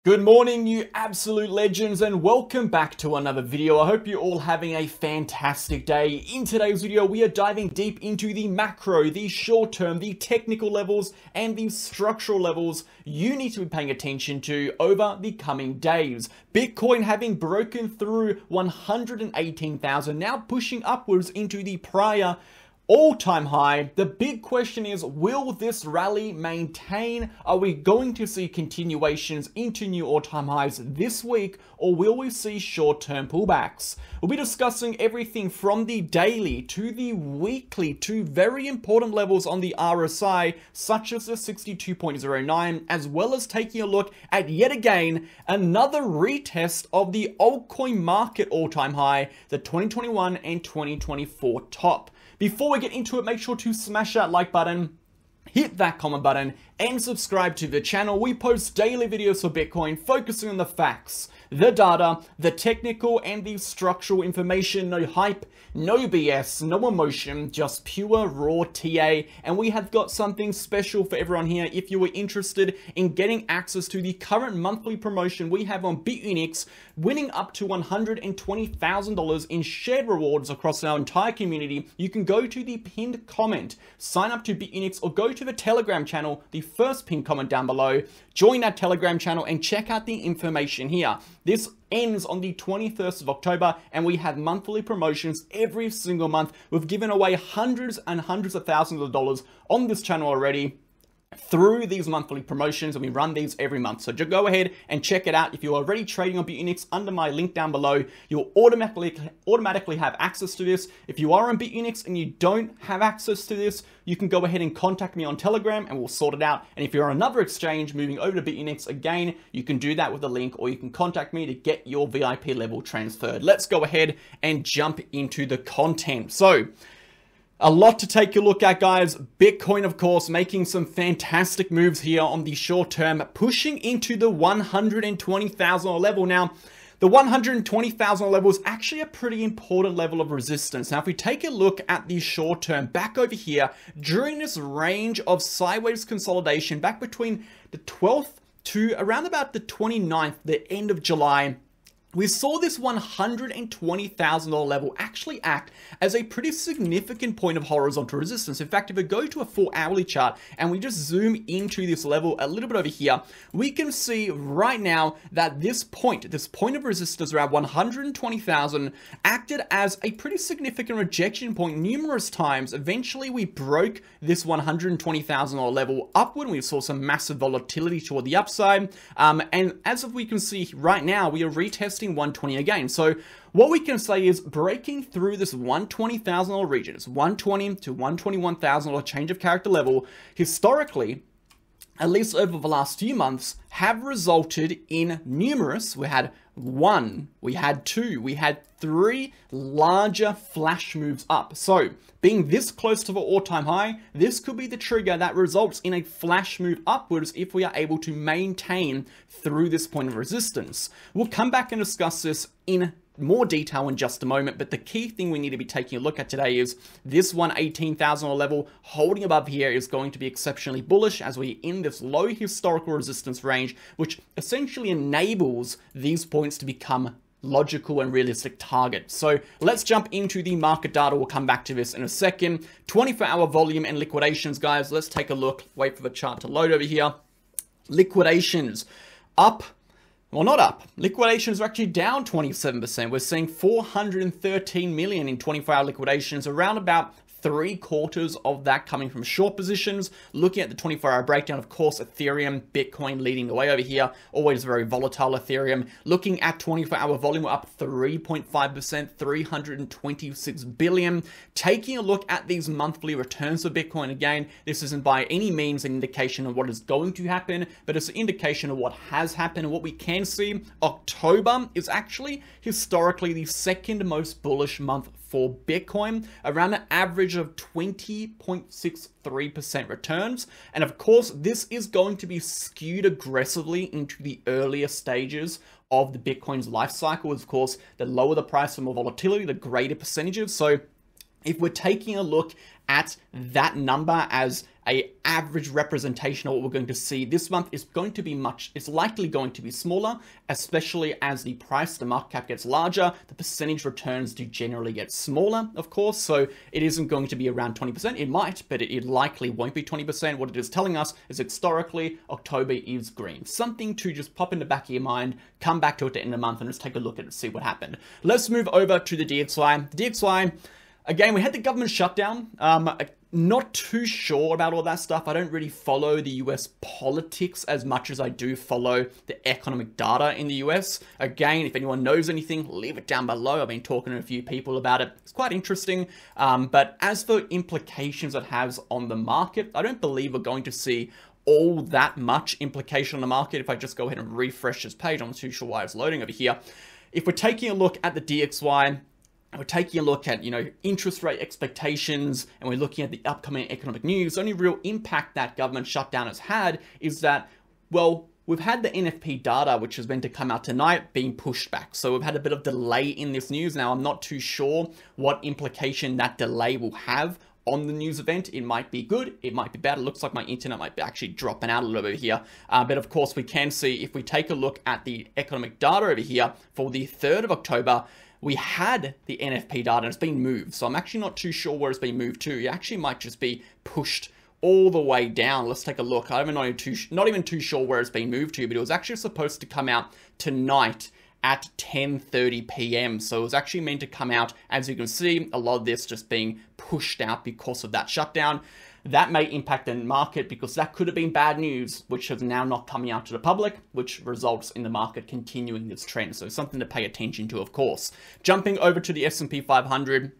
Good morning, you absolute legends, and welcome back to another video. I hope you're all having a fantastic day. In today's video, we are diving deep into the macro, the short-term, the technical levels, and the structural levels you need to be paying attention to over the coming days. Bitcoin having broken through 118,000, now pushing upwards into the prior all-time high. The big question is, will this rally maintain? Are we going to see continuations into new all-time highs this week, or will we see short-term pullbacks? We'll be discussing everything from the daily to the weekly to very important levels on the RSI, such as the 62.09, as well as taking a look at, yet again, another retest of the altcoin market all-time high, the 2021 and 2024 top. Before we get into it, make sure to smash that like button, hit that comment button, and subscribe to the channel. We post daily videos for Bitcoin focusing on the facts, the data, the technical, and the structural information. No hype, no BS, no emotion, just pure raw TA. And we have got something special for everyone here. If you were interested in getting access to the current monthly promotion we have on BitUnix, winning up to $120,000 in shared rewards across our entire community, you can go to the pinned comment, sign up to BitUnix, or go to the Telegram channel, the first pinned comment down below, join our Telegram channel, and check out the information here. This ends on the 21st of October, and we have monthly promotions every single month. We've given away hundreds and hundreds of thousands of dollars on this channel already through these monthly promotions, and we run these every month. So just go ahead and check it out. If you're already trading on BitUnix, under my link down below, you'll automatically have access to this. If you are on BitUnix and you don't have access to this, you can go ahead and contact me on Telegram and we'll sort it out. And if you're on another exchange moving over to BitUnix, again, you can do that with a link, or you can contact me to get your VIP level transferred. Let's go ahead and jump into the content. So, a lot to take a look at, guys. Bitcoin, of course, making some fantastic moves here on the short term, pushing into the $120,000 level. Now, the $120,000 level is actually a pretty important level of resistance. Now, if we take a look at the short term, back over here, during this range of sideways consolidation, back between the 12th to around about the 29th, the end of July, we saw this $120,000 level actually act as a pretty significant point of horizontal resistance. In fact, if we go to a 4-hourly chart and we just zoom into this level a little bit over here, we can see right now that this point of resistance around 120,000 acted as a pretty significant rejection point numerous times. Eventually, we broke this $120,000 level upward. We saw some massive volatility toward the upside. And as we can see right now, we are retesting 120 again. So what we can say is breaking through this $120,000 region, it's $120,000 to $121,000 change of character level, historically, at least over the last few months, have resulted in numerous, we had one, we had two, we had three larger flash moves up. So being this close to the all-time high, this could be the trigger that results in a flash move upwards if we are able to maintain through this point of resistance. We'll come back and discuss this in more detail in just a moment, but the key thing we need to be taking a look at today is this $118,000 level holding above here is going to be exceptionally bullish as we're in this low historical resistance range, which essentially enables these points to become logical and realistic targets. So let's jump into the market data. We'll come back to this in a second. 24-hour volume and liquidations, guys. Let's take a look. Wait for the chart to load over here. Liquidations up. Well, not up. Liquidations are actually down 27%. We're seeing 413 million in 24-hour liquidations, around about 3/4 of that coming from short positions. Looking at the 24-hour breakdown, of course, Ethereum, Bitcoin leading the way over here. Always very volatile Ethereum. Looking at 24-hour volume, we're up 3.5%, 326 billion. Taking a look at these monthly returns for Bitcoin, again, this isn't by any means an indication of what is going to happen, but it's an indication of what has happened. And what we can see, October is actually historically the second most bullish month for Bitcoin, around an average of 20.63% returns. And of course, this is going to be skewed aggressively into the earlier stages of the Bitcoin's life cycle. Of course, the lower the price, the more volatility, the greater percentages. So if we're taking a look at that number as a average representation of what we're going to see this month, is going to be it's likely going to be smaller, especially as the price, the market cap gets larger, the percentage returns do generally get smaller, of course. So it isn't going to be around 20%. It might, but it likely won't be 20%. What it is telling us is historically, October is green. Something to just pop in the back of your mind, come back to it at the end of the month and just take a look at it, see what happened. Let's move over to the DXY. The DXY, again, we had the government shutdown. Not too sure about all that stuff. I don't really follow the US politics as much as I do follow the economic data in the US. Again, if anyone knows anything, leave it down below. I've been talking to a few people about it. It's quite interesting. But as for implications it has on the market, I don't believe we're going to see all that much implication on the market. If I just go ahead and refresh this page, I'm not too sure why it's loading over here. If we're taking a look at the DXY, we're taking a look at, interest rate expectations, and we're looking at the upcoming economic news. The only real impact that government shutdown has had is that, well, we've had the NFP data, which is meant to come out tonight, being pushed back. So we've had a bit of delay in this news. Now, I'm not too sure what implication that delay will have on the news event. It might be good, it might be bad. It looks like my internet might be actually dropping out a little bit here. But of course, we can see, if we take a look at the economic data over here for the 3rd of October, we had the NFP data and it's been moved. So I'm actually not too sure where it's been moved to. It actually might just be pushed all the way down. Let's take a look. I'm not even too sure where it's been moved to, but it was actually supposed to come out tonight at 10:30 p.m. So it was actually meant to come out, as you can see, a lot of this just being pushed out because of that shutdown. That may impact the market because that could have been bad news, which is now not coming out to the public, which results in the market continuing this trend. So something to pay attention to, of course. Jumping over to the S&P 500,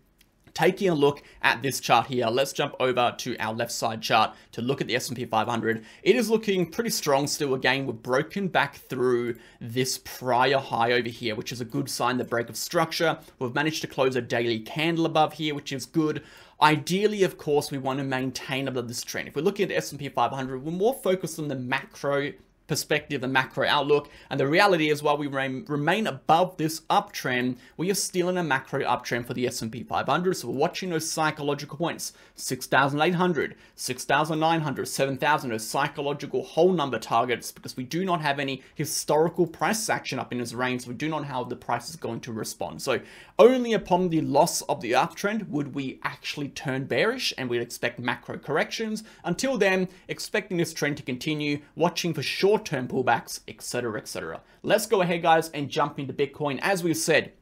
taking a look at this chart here, let's jump over to our left side chart to look at the S&P 500. It is looking pretty strong still. Again, we've broken back through this prior high over here, which is a good sign, the break of structure. We've managed to close a daily candle above here, which is good. Ideally, of course, we want to maintain above this trend. If we're looking at the S&P 500, we're more focused on the macro perspective, the macro outlook, and the reality is, while we remain above this uptrend, we are still in a macro uptrend for the S&P 500. So we're watching those psychological points: 6,800, 6,900, 7,000, those psychological whole number targets, because we do not have any historical price action up in this range. So we do not know how the price is going to respond. So only upon the loss of the uptrend would we actually turn bearish, and we'd expect macro corrections. Until then, expecting this trend to continue, watching for short-term pullbacks, etc., etc. Let's go ahead, guys, and jump into Bitcoin. As we've said,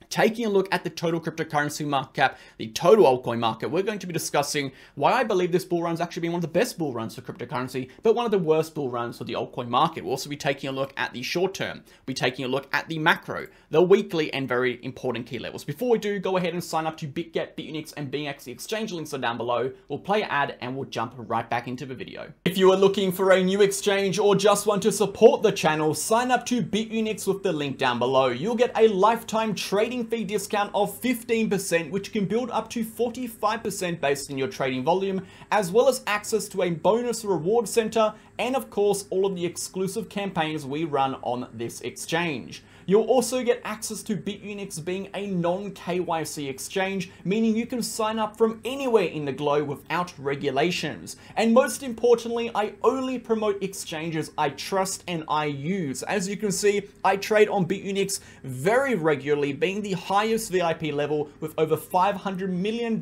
taking a look at the total cryptocurrency market cap, the total altcoin market, we're going to be discussing why I believe this bull run's actually been one of the best bull runs for cryptocurrency, but one of the worst bull runs for the altcoin market. We'll also be taking a look at the short term, we'll be taking a look at the macro, the weekly, and very important key levels. Before we do, go ahead and sign up to BitGet, BitUnix, and BingX. The exchange links are down below. We'll play an ad and we'll jump right back into the video. If you are looking for a new exchange or just want to support the channel, sign up to BitUnix with the link down below. You'll get a lifetime trading fee discount of 15%, which can build up to 45% based on your trading volume, as well as access to a bonus reward center, and of course, all of the exclusive campaigns we run on this exchange. You'll also get access to BitUnix being a non-KYC exchange, meaning you can sign up from anywhere in the globe without regulations. And most importantly, I only promote exchanges I trust and I use. As you can see, I trade on BitUnix very regularly, being the highest VIP level with over $500 million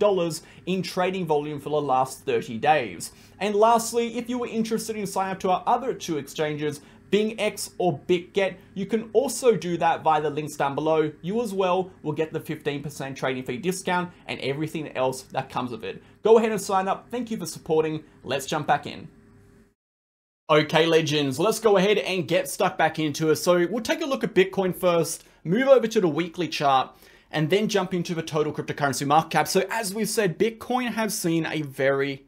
in trading volume for the last 30 days. And lastly, if you were interested in signing up to our other two exchanges, BingX or BitGet, you can also do that via the links down below. You as well will get the 15% trading fee discount and everything else that comes with it. Go ahead and sign up. Thank you for supporting. Let's jump back in. Okay, legends, let's go ahead and get stuck back into it. So we'll take a look at Bitcoin first, move over to the weekly chart, and then jump into the total cryptocurrency market cap. So as we've said, Bitcoin has seen a very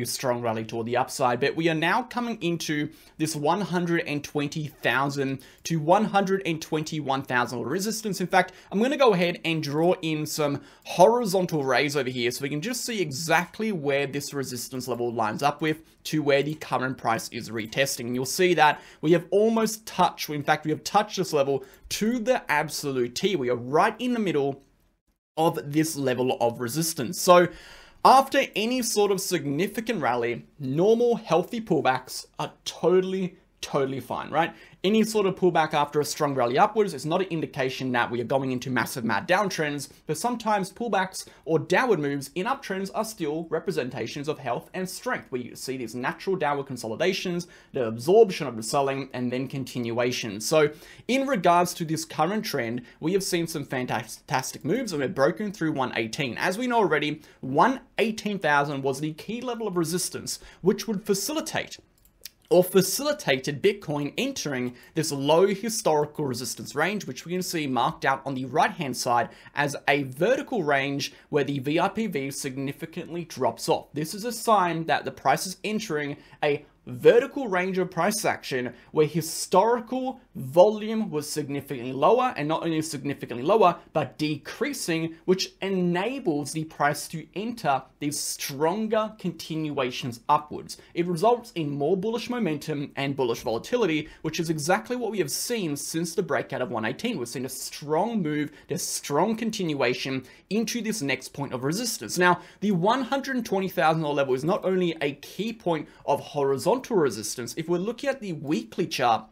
strong rally toward the upside, but we are now coming into this 120,000 to 121,000 resistance. In fact, I'm going to go ahead and draw in some horizontal rays over here so we can just see exactly where this resistance level lines up with to where the current price is retesting. And you'll see that we have almost touched, in fact, we have touched this level to the absolute T. We are right in the middle of this level of resistance. So after any sort of significant rally, normal healthy pullbacks are totally fine, right? Any sort of pullback after a strong rally upwards is not an indication that we are going into massive mad downtrends, but sometimes pullbacks or downward moves in uptrends are still representations of health and strength, where you see these natural downward consolidations, the absorption of the selling, and then continuation. So in regards to this current trend, we have seen some fantastic moves, and we're broken through 118. As we know already, 118,000 was the key level of resistance, which would facilitated Bitcoin entering this low historical resistance range, which we can see marked out on the right-hand side as a vertical range where the VIPV significantly drops off. This is a sign that the price is entering a vertical range of price action where historical volume was significantly lower, and not only significantly lower, but decreasing, which enables the price to enter these stronger continuations upwards. It results in more bullish momentum and bullish volatility, which is exactly what we have seen since the breakout of 118. We've seen a strong move, a strong continuation into this next point of resistance. Now, the $120,000 level is not only a key point of horizontal resistance. If we're looking at the weekly chart,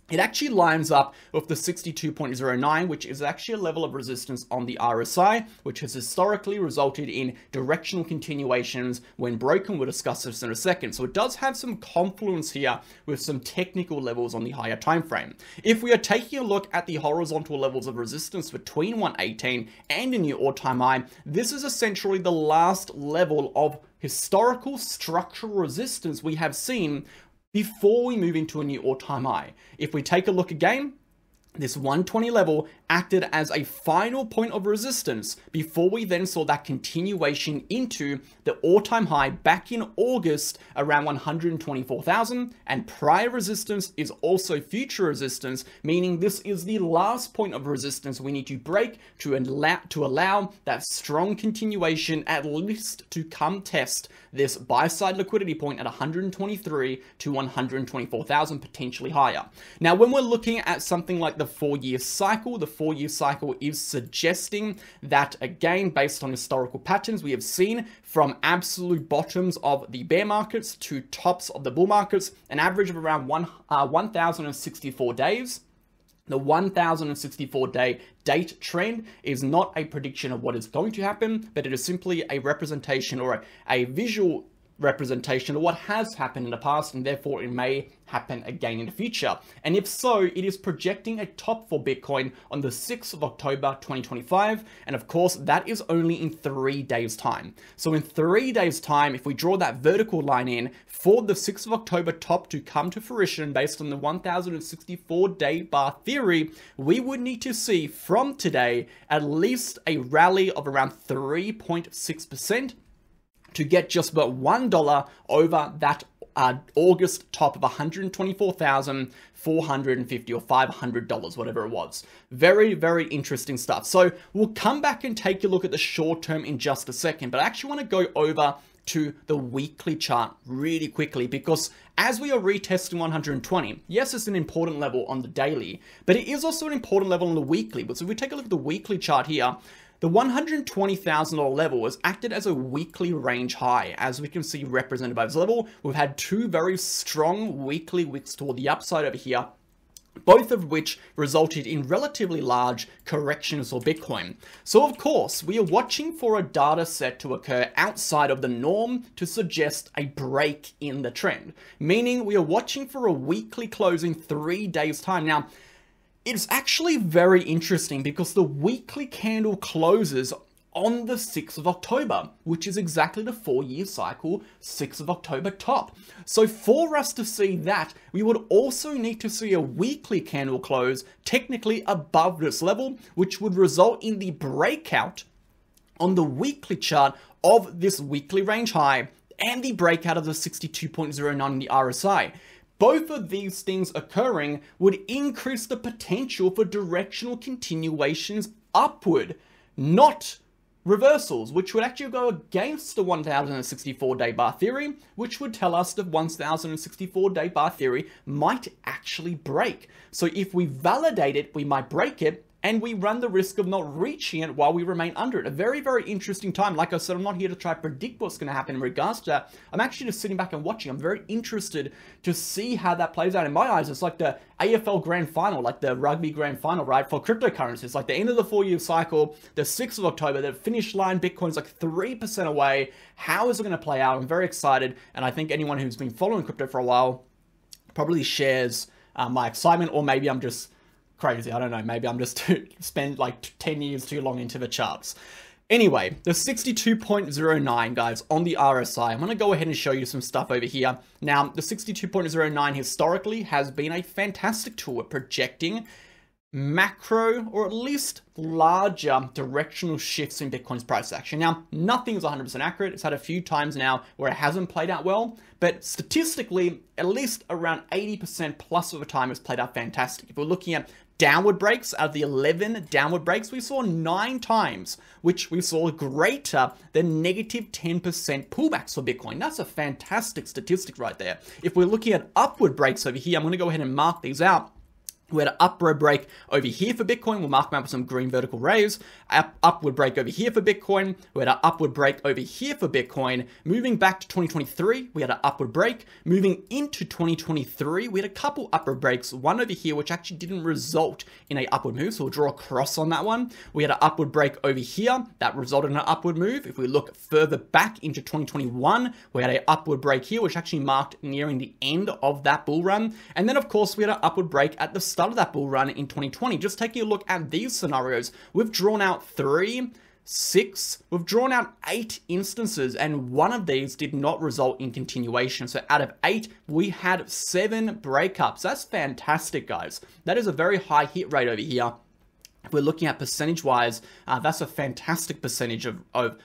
it actually lines up with the 62.09, which is actually a level of resistance on the RSI, which has historically resulted in directional continuations when broken. We'll discuss this in a second. So it does have some confluence here with some technical levels on the higher time frame. If we are taking a look at the horizontal levels of resistance between 118 and a new all-time high, this is essentially the last level of historical structural resistance we have seen before we move into a new all-time high. If we take a look again, this 120 level acted as a final point of resistance before we then saw that continuation into the all-time high back in August around 124,000, and prior resistance is also future resistance, meaning this is the last point of resistance we need to break to allow that strong continuation at least to come test this buy-side liquidity point at 123 to 124,000, potentially higher. Now, when we're looking at something like the 4-year cycle, the 4-year cycle is suggesting that, again, based on historical patterns we have seen from absolute bottoms of the bear markets to tops of the bull markets, an average of around 1,064 days. The 1,064-day date trend is not a prediction of what is going to happen, but it is simply a representation or a visual representation of what has happened in the past, and therefore it may happen again in the future. And if so, it is projecting a top for Bitcoin on the 6th of October 2025, and of course that is only in 3 days time. So in 3 days time, if we draw that vertical line in for the 6th of October top to come to fruition based on the 1,064-day bar theory, we would need to see from today at least a rally of around 3.6% to get just about $1 over that August top of 124,450 or $500, whatever it was. Very, very interesting stuff. So we'll come back and take a look at the short term in just a second, but I actually want to go over to the weekly chart really quickly, because as we are retesting 120, yes, it's an important level on the daily, but it is also an important level on the weekly. But so if we take a look at the weekly chart here, the $120,000 level has acted as a weekly range high, as we can see represented by this level. We've had two very strong weekly wicks toward the upside over here, both of which resulted in relatively large corrections for Bitcoin. So of course, we are watching for a data set to occur outside of the norm to suggest a break in the trend, meaning we are watching for a weekly close in 3 days' time. Now, it's actually very interesting because the weekly candle closes on the 6th of October, which is exactly the 4-year cycle, 6th of October top. So for us to see that, we would also need to see a weekly candle close technically above this level, which would result in the breakout on the weekly chart of this weekly range high and the breakout of the 62.09 in the RSI. Both of these things occurring would increase the potential for directional continuations upward, not reversals, which would actually go against the 1,064-day bar theory, which would tell us the 1,064-day bar theory might actually break. So if we validate it, we might break it, and we run the risk of not reaching it while we remain under it. A very, very interesting time. Like I said, I'm not here to try to predict what's going to happen in regards to that. I'm actually just sitting back and watching. I'm very interested to see how that plays out. In my eyes, it's like the AFL Grand Final, like the rugby Grand Final, right, for cryptocurrencies. It's like the end of the 4-year cycle, the 6th of October, the finish line, Bitcoin's like 3% away. How is it going to play out? I'm very excited, and I think anyone who's been following crypto for a while probably shares my excitement, or maybe I'm just crazy. I don't know. Maybe I'm just spent like 10 years too long into the charts. Anyway, the 62.09, guys, on the RSI. I'm going to go ahead and show you some stuff over here. Now, the 62.09 historically has been a fantastic tool at projecting macro, or at least larger directional shifts in Bitcoin's price action. Now, nothing is 100% accurate. It's had a few times now where it hasn't played out well, but statistically, at least around 80% plus of the time, it's played out fantastic. If we're looking at downward breaks, out of the 11 downward breaks, we saw 9 times, which we saw greater than negative 10% pullbacks for Bitcoin. That's a fantastic statistic right there. If we're looking at upward breaks over here, I'm going to go ahead and mark these out. We had an upward break over here for Bitcoin. We'll mark them out with some green vertical rays. Upward break over here for Bitcoin. We had an upward break over here for Bitcoin. Moving back to 2023, we had an upward break. Moving into 2023, we had a couple upward breaks. One over here, which actually didn't result in an upward move. So we'll draw a cross on that one. We had an upward break over here. That resulted in an upward move. If we look further back into 2021, we had an upward break here, which actually marked nearing the end of that bull run. And then, of course, we had an upward break at the start of that bull run in 2020. Just taking a look at these scenarios, we've drawn out 3, 6, we've drawn out 8 instances, and one of these did not result in continuation. So out of 8, we had 7 breakups. That's fantastic, guys. That is a very high hit rate over here. If we're looking at percentage-wise, that's a fantastic percentage of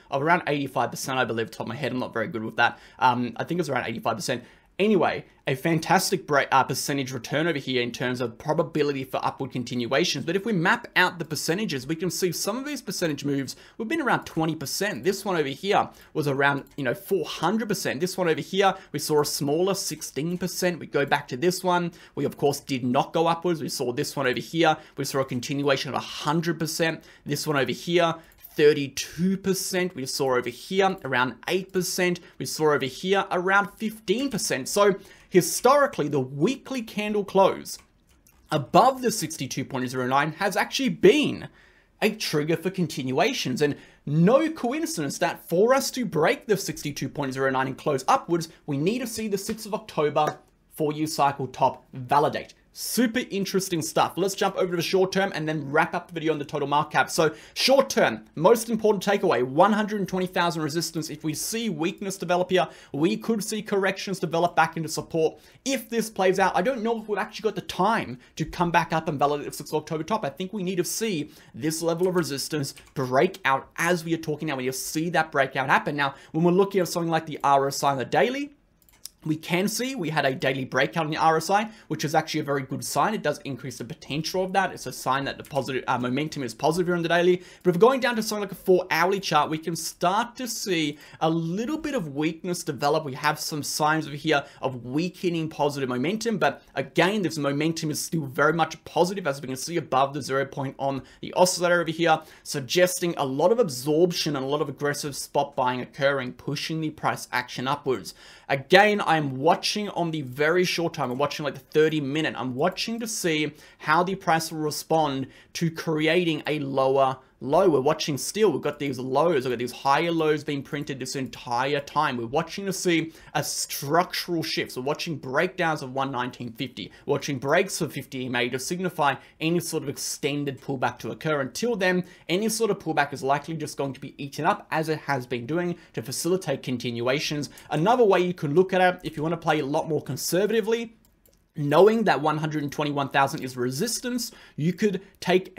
around 85%, I believe, top of my head. I'm not very good with that. I think it's around 85%. Anyway, a fantastic percentage return over here in terms of probability for upward continuations. But if we map out the percentages, we can see some of these percentage moves, we've been around 20%. This one over here was around, 400%. This one over here, we saw a smaller 16%. We go back to this one. We, of course, did not go upwards. We saw this one over here. We saw a continuation of 100%. This one over here, 32%. We saw over here around 8%. We saw over here around 15%. So historically, the weekly candle close above the 62.09 has actually been a trigger for continuations. And no coincidence that for us to break the 62.09 and close upwards, we need to see the 6th of October 4-year cycle top validate. Super interesting stuff. Let's jump over to the short term and then wrap up the video on the total market cap. So short term, most important takeaway, 120,000 resistance. If we see weakness develop here, we could see corrections develop back into support. If this plays out, I don't know if we've actually got the time to come back up and validate the 6th of October top. I think we need to see this level of resistance break out as we are talking now. We need to see that breakout happen. Now, when we're looking at something like the RSI on the daily, we can see we had a daily breakout in the RSI, which is actually a very good sign. It does increase the potential of that. It's a sign that the positive momentum is positive here on the daily. But if we're going down to something like a 4-hourly chart, we can start to see a little bit of weakness develop. We have some signs over here of weakening positive momentum. But again, this momentum is still very much positive, as we can see above the 0 point on the oscillator over here, suggesting a lot of absorption and a lot of aggressive spot buying occurring, pushing the price action upwards. Again, I'm watching on the very short time. I'm watching like the 30-minute. I'm watching to see how the price will respond to creating a lower low. We're watching still. We've got these lows. We've got these higher lows being printed this entire time. We're watching to see a structural shift. So watching breakdowns of 119.50, watching breaks of 50 EMA to signify any sort of extended pullback to occur. Until then, any sort of pullback is likely just going to be eaten up, as it has been doing, to facilitate continuations. Another way you can look at it, if you want to play a lot more conservatively, knowing that 121,000 is resistance, you could take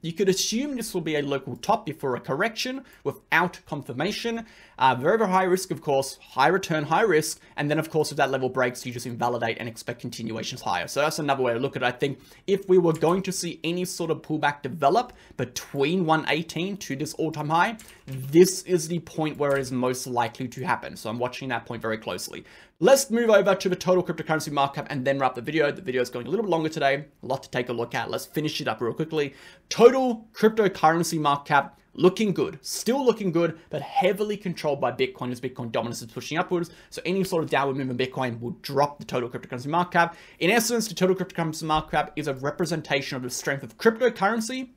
you could assume this will be a local top before a correction without confirmation. Very, very high risk, of course, high return, high risk. And then, of course, if that level breaks, you just invalidate and expect continuations higher. So that's another way to look at it. I think if we were going to see any sort of pullback develop between 118 to this all-time high, this is the point where it is most likely to happen. So I'm watching that point very closely. Let's move over to the total cryptocurrency market cap and then wrap the video. The video is going a little bit longer today, a lot to take a look at. Let's finish it up real quickly. Total cryptocurrency market cap, looking good, still looking good, but heavily controlled by Bitcoin as Bitcoin dominance is pushing upwards. So any sort of downward move in Bitcoin will drop the total cryptocurrency market cap. In essence, the total cryptocurrency market cap is a representation of the strength of cryptocurrency.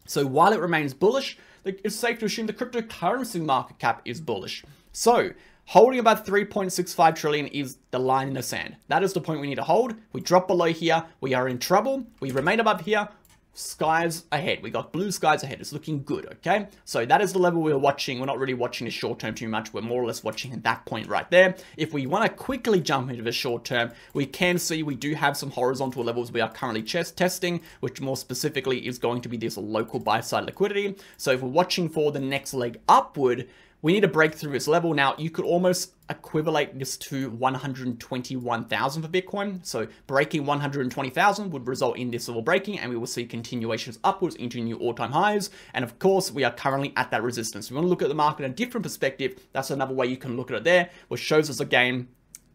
So while it remains bullish, it's safe to assume the cryptocurrency market cap is bullish. So holding about 3.65 trillion is the line in the sand. That is the point we need to hold. We drop below here, we are in trouble. We remain above here, skies ahead. We got blue skies ahead. It's looking good, okay? So that is the level we're watching. We're not really watching the short term too much. We're more or less watching at that point right there. If we want to quickly jump into the short term, we can see we do have some horizontal levels we are currently testing, which more specifically is going to be this local buy side liquidity. So if we're watching for the next leg upward, we need to break through this level. Now, you could almost equivalent this to 121,000 for Bitcoin. So breaking 120,000 would result in this level breaking, and we will see continuations upwards into new all-time highs. And of course, we are currently at that resistance. We want to look at the market in a different perspective. That's another way you can look at it there, which shows us again,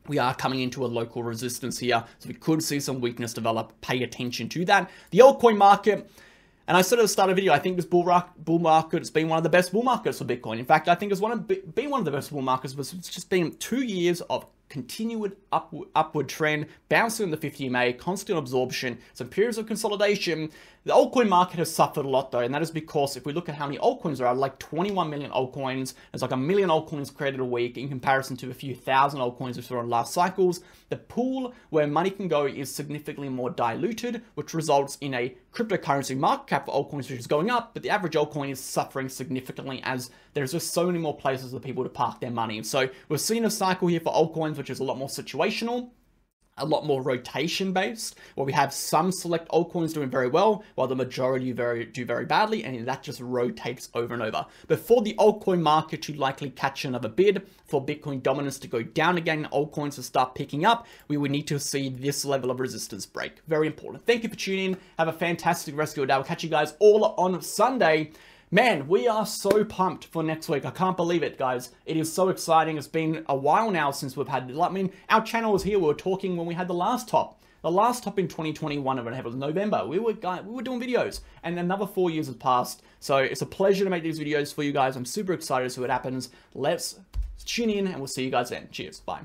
we are coming into a local resistance here. So we could see some weakness develop. Pay attention to that. The altcoin market, and I said at the start of the video, I think this bull market has been one of the best bull markets for Bitcoin. In fact, I think it's been one of the best bull markets, but it's just been 2 years of continued upward trend, bouncing on the 50 MA, constant absorption, some periods of consolidation. The altcoin market has suffered a lot though, and that is because if we look at how many altcoins there are, like 21 million altcoins, there's like 1 million altcoins created a week in comparison to a few thousand altcoins we saw in last cycles. The pool where money can go is significantly more diluted, which results in a cryptocurrency market cap for altcoins which is going up, but the average altcoin is suffering significantly as there's just so many more places for people to park their money. So we're seeing a cycle here for altcoins, which is a lot more situational, a lot more rotation based, where we have some select altcoins doing very well, while the majority do very badly, and that just rotates over and over. But for the altcoin market to likely catch another bid, for Bitcoin dominance to go down again and altcoins to start picking up, we would need to see this level of resistance break. Very important. Thank you for tuning in. Have a fantastic rest of your day. I'll catch you guys all on Sunday. Man, we are so pumped for next week. I can't believe it, guys. It is so exciting. It's been a while now since we've had, I mean, our channel was here. We were talking when we had the last top. The last top in 2021, it was November. We were doing videos, and another 4 years have passed. So it's a pleasure to make these videos for you guys. I'm super excited to see what happens. Let's tune in, and we'll see you guys then. Cheers. Bye.